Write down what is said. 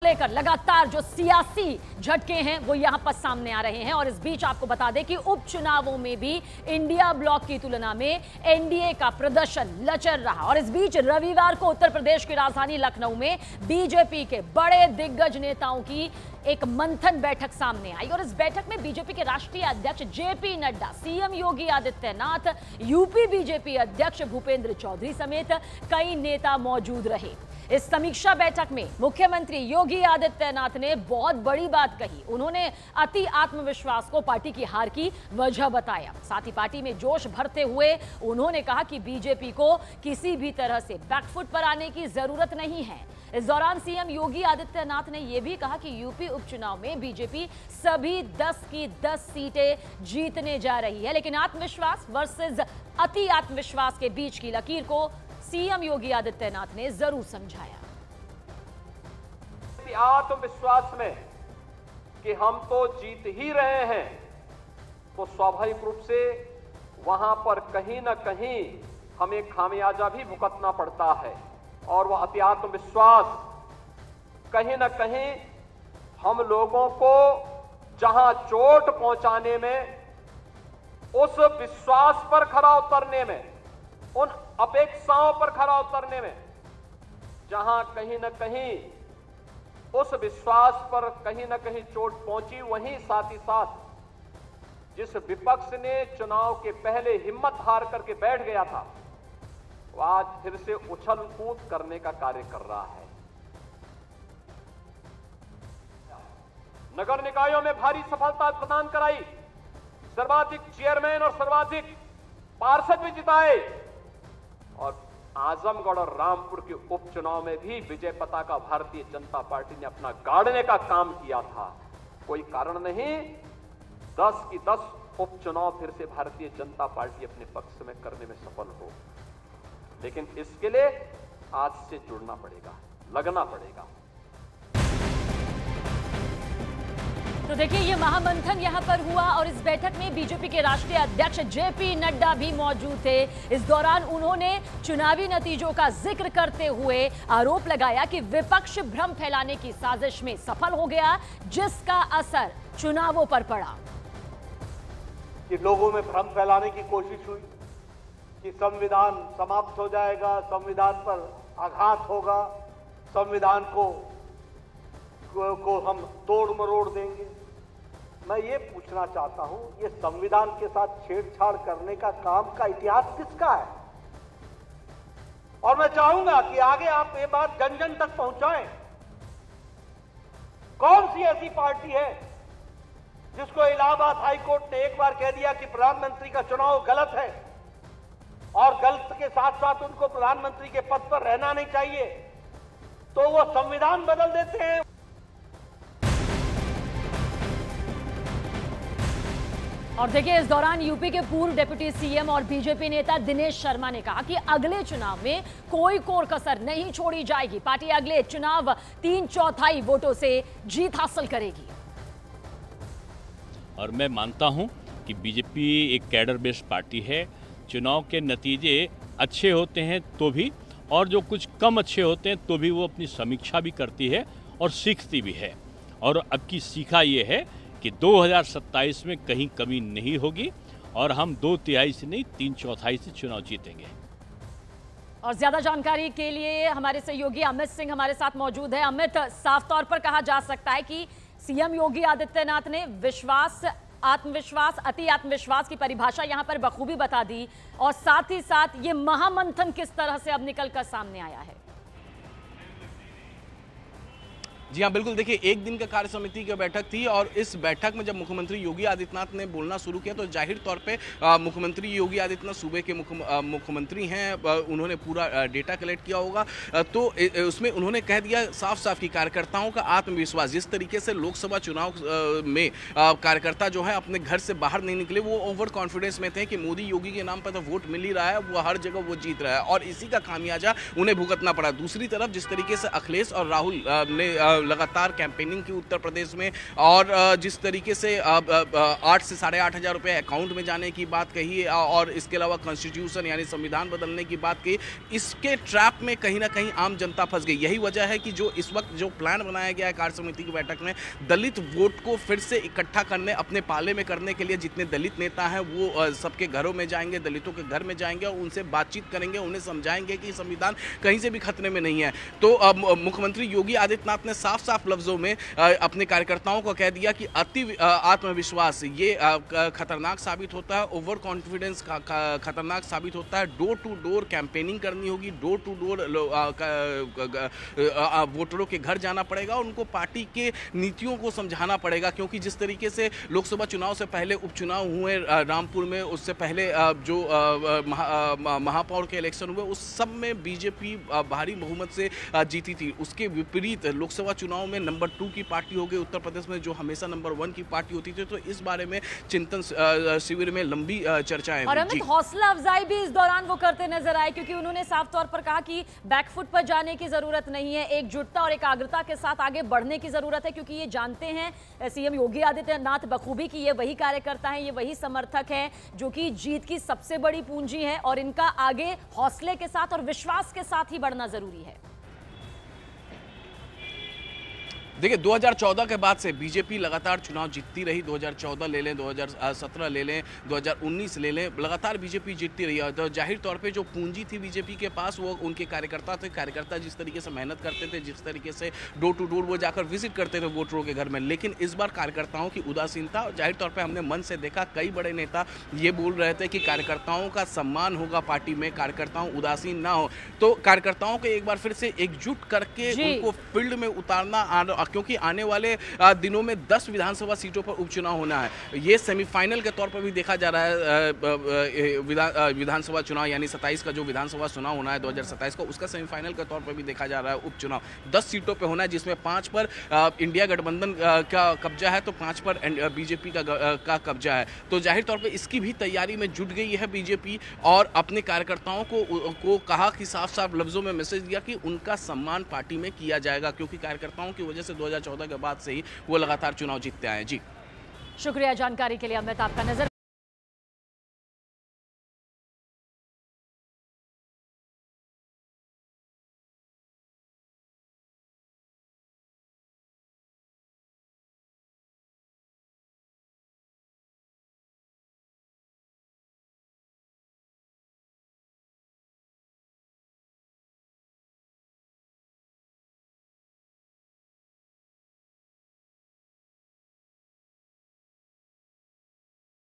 लेकर लगातार जो सियासी झटके हैं वो यहां पर सामने आ रहे हैं। और इस बीच आपको बता दें कि उपचुनावों में भी इंडिया ब्लॉक की तुलना में एनडीए का प्रदर्शन लचर रहा। और इस बीच रविवार को उत्तर प्रदेश की राजधानी लखनऊ में बीजेपी के बड़े दिग्गज नेताओं की एक मंथन बैठक सामने आई। और इस बैठक में बीजेपी के राष्ट्रीय अध्यक्ष JP Nadda, CM Yogi Adityanath, UP BJP अध्यक्ष भूपेंद्र चौधरी समेत कई नेता मौजूद रहे। इस समीक्षा बैठक में मुख्यमंत्री योगी आदित्यनाथ ने बहुत बड़ी बात कही। उन्होंने अति आत्मविश्वास को पार्टी की हार की वजह बताया। साथ ही पार्टी में जोश भरते हुए उन्होंने कहा कि बीजेपी को किसी भी तरह से बैकफुट पर आने की जरूरत नहीं है। इस दौरान सीएम योगी आदित्यनाथ ने यह भी कहा कि यूपी उपचुनाव में बीजेपी सभी 10 की 10 सीटें जीतने जा रही है, लेकिन आत्मविश्वास वर्सेस अति आत्मविश्वास के बीच की लकीर को सीएम योगी आदित्यनाथ ने जरूर समझाया। आत्मविश्वास में कि हम तो जीत ही रहे हैं, तो स्वाभाविक रूप से वहां पर कहीं ना कहीं हमें खामियाजा भी भुगतना पड़ता है। और वह अति आत्मविश्वास कहीं ना कहीं हम लोगों को जहां चोट पहुंचाने में, उस विश्वास पर खरा उतरने में, उन अपेक्षाओं पर खरा उतरने में, जहां कहीं न कहीं उस विश्वास पर कहीं न कहीं चोट पहुंची, वहीं साथ ही साथ जिस विपक्ष ने चुनाव के पहले हिम्मत हार करके बैठ गया था, वो आज फिर से उछल कूद करने का कार्य कर रहा है। नगर निकायों में भारी सफलता प्रदान कराई, सर्वाधिक चेयरमैन और सर्वाधिक पार्षद भी जिताए। और आजमगढ़ और रामपुर के उपचुनाव में भी विजय पताका भारतीय जनता पार्टी ने अपना गाड़ने का काम किया था। कोई कारण नहीं 10 की 10 उपचुनाव फिर से भारतीय जनता पार्टी अपने पक्ष में करने में सफल हो, लेकिन इसके लिए आज से जुड़ना पड़ेगा, लगना पड़ेगा। तो देखिए, ये महामंथन यहां पर हुआ और इस बैठक में बीजेपी के राष्ट्रीय अध्यक्ष जेपी नड्डा भी मौजूद थे। इस दौरान उन्होंने चुनावी नतीजों का जिक्र करते हुए आरोप लगाया कि विपक्ष भ्रम फैलाने की साजिश में सफल हो गया, जिसका असर चुनावों पर पड़ा। कि लोगों में भ्रम फैलाने की कोशिश हुई कि संविधान समाप्त हो जाएगा, संविधान पर आघात होगा, संविधान को हम तोड़ मरोड़ देंगे। मैं ये पूछना चाहता हूं, ये संविधान के साथ छेड़छाड़ करने का काम का इतिहास किसका है? और मैं चाहूंगा कि आगे आप ये बात जन जन तक पहुंचाएं। कौन सी ऐसी पार्टी है जिसको इलाहाबाद हाई कोर्ट ने एक बार कह दिया कि प्रधानमंत्री का चुनाव गलत है और गलत के साथ साथ उनको प्रधानमंत्री के पद पर रहना नहीं चाहिए, तो वो संविधान बदल देते हैं। और देखिए, इस दौरान यूपी के पूर्व डिप्टी सीएम और बीजेपी नेता दिनेश शर्मा ने कहा कि अगले चुनाव में कोई कोर कसर नहीं छोड़ी जाएगी। पार्टी अगले चुनाव 3/4 वोटों से जीत हासिल करेगी। और मैं मानता हूं कि बीजेपी एक कैडर बेस्ड पार्टी है। चुनाव के नतीजे अच्छे होते हैं तो भी, और जो कुछ कम अच्छे होते हैं तो भी वो अपनी समीक्षा भी करती है और सीखती भी है। और अब की सीखा ये है कि 2027 में कहीं कमी नहीं होगी और हम 2/3 से नहीं 3/4 से चुनाव जीतेंगे। और ज्यादा जानकारी के लिए हमारे सहयोगी अमित सिंह हमारे साथ मौजूद है। अमित, साफ तौर पर कहा जा सकता है कि सीएम योगी आदित्यनाथ ने विश्वास, आत्मविश्वास, अति आत्मविश्वास की परिभाषा यहां पर बखूबी बता दी, और साथ ही साथ ये महामंथन किस तरह से अब निकलकर सामने आया है। जी हाँ, बिल्कुल। देखिए, एक दिन का कार्य समिति की बैठक थी और इस बैठक में जब मुख्यमंत्री योगी आदित्यनाथ ने बोलना शुरू किया तो जाहिर तौर पे मुख्यमंत्री योगी आदित्यनाथ सूबे के मुख्यमंत्री हैं, उन्होंने पूरा डेटा कलेक्ट किया होगा। तो उसमें उन्होंने कह दिया साफ साफ कि कार्यकर्ताओं का आत्मविश्वास, जिस तरीके से लोकसभा चुनाव में कार्यकर्ता जो है अपने घर से बाहर नहीं निकले, वो ओवर कॉन्फिडेंस में थे कि मोदी योगी के नाम पर तो वोट मिल ही रहा है, वो हर जगह वो जीत रहा है और इसी का खामियाजा उन्हें भुगतना पड़ा। दूसरी तरफ जिस तरीके से अखिलेश और राहुल ने लगातार कैंपेनिंग की उत्तर प्रदेश में, और जिस तरीके से 8 से 8,500 रुपये अकाउंट में जाने की बात कही, और इसके अलावा कॉन्स्टिट्यूशन यानी संविधान बदलने की बात कही, इसके ट्रैप में कहीं ना कहीं आम जनता फंस गई। यही वजह है कि जो इस वक्त जो प्लान बनाया गया है कार्य समिति की बैठक में, दलित वोट को फिर से इकट्ठा करने, अपने पाले में करने के लिए जितने दलित नेता हैं वो सबके घरों में जाएंगे, दलितों के घर में जाएंगे और उनसे बातचीत करेंगे, उन्हें समझाएंगे कि संविधान कहीं से भी खतरे में नहीं है। तो मुख्यमंत्री योगी आदित्यनाथ ने साफ साफ लफ्जों में अपने कार्यकर्ताओं को कह दिया कि अति आत्मविश्वास ये खतरनाक साबित होता है, ओवर कॉन्फिडेंस खतरनाक साबित होता है। डोर टू डोर कैंपेनिंग करनी होगी, डोर टू डोर वोटरों के घर जाना पड़ेगा, उनको पार्टी के नीतियों को समझाना पड़ेगा, क्योंकि जिस तरीके से लोकसभा चुनाव से पहले उपचुनाव हुए रामपुर में, उससे पहले जो महापौर के इलेक्शन हुए, उस सब में बीजेपी भारी बहुमत से जीती थी। उसके विपरीत लोकसभा चुनाव में नंबर 2 की पार्टी हो गई उत्तर प्रदेश में, जो हमेशा नंबर 1 की पार्टी होती थी। तो इस बारे में चिंतन शिविर में लंबी चर्चाएं और अमित, हौसला अफजाई भी इस दौरान वो करते नजर आए, क्योंकि उन्होंने साफ तौर पर कहा कि बैकफुट पर जाने की जरूरत नहीं है, एकजुटता और एकाग्रता के साथ आगे बढ़ने की जरूरत है, क्योंकि ये जानते हैं सीएम योगी आदित्यनाथ बखूबी कि ये वही कार्यकर्ता हैं, ये वही समर्थक हैं जो कि जीत की सबसे बड़ी पूंजी है, और इनका आगे हौसले के साथ और विश्वास के साथ ही बढ़ना जरूरी है। देखिए, 2014 के बाद से बीजेपी लगातार चुनाव जीतती रही। 2014 ले लें, 2017 ले लें, 2019 ले लें, लगातार बीजेपी जीतती रही है। तो जाहिर तौर पे जो पूंजी थी बीजेपी के पास वो उनके कार्यकर्ता थे। कार्यकर्ता जिस तरीके से मेहनत करते थे, जिस तरीके से डोर टू डोर वो जाकर विजिट करते थे वोटरों के घर में, लेकिन इस बार कार्यकर्ताओं की उदासीनता, जाहिर तौर पर हमने मन से देखा, कई बड़े नेता ये बोल रहे थे कि कार्यकर्ताओं का सम्मान होगा पार्टी में, कार्यकर्ताओं उदासीन ना हो। तो कार्यकर्ताओं को एक बार फिर से एकजुट करके उनको फील्ड में उतारना, क्योंकि आने वाले दिनों में 10 विधानसभा सीटों पर उपचुनाव होना है। ये सेमीफाइनल के तौर पर भी देखा जा रहा है। विधानसभा चुनाव यानी 27 का जो विधानसभा चुनाव होना है 2027 का, उसका सेमीफाइनल के तौर पर भी देखा जा रहा है उपचुनाव। 10 सीटों पे होना है, जिसमें 5 पर इंडिया गठबंधन का कब्जा है, तो 5 पर बीजेपी का कब्जा है। तो जाहिर तौर पर इसकी भी तैयारी में जुट गई है बीजेपी, और अपने कार्यकर्ताओं को कहा कि साफ साफ लफ्जों में मैसेज दिया कि उनका सम्मान पार्टी में किया जाएगा, क्योंकि कार्यकर्ताओं की वजह से 2014 के बाद से ही वो लगातार चुनाव जीतते आए। जी शुक्रिया जानकारी के लिए अमित, आपका नजर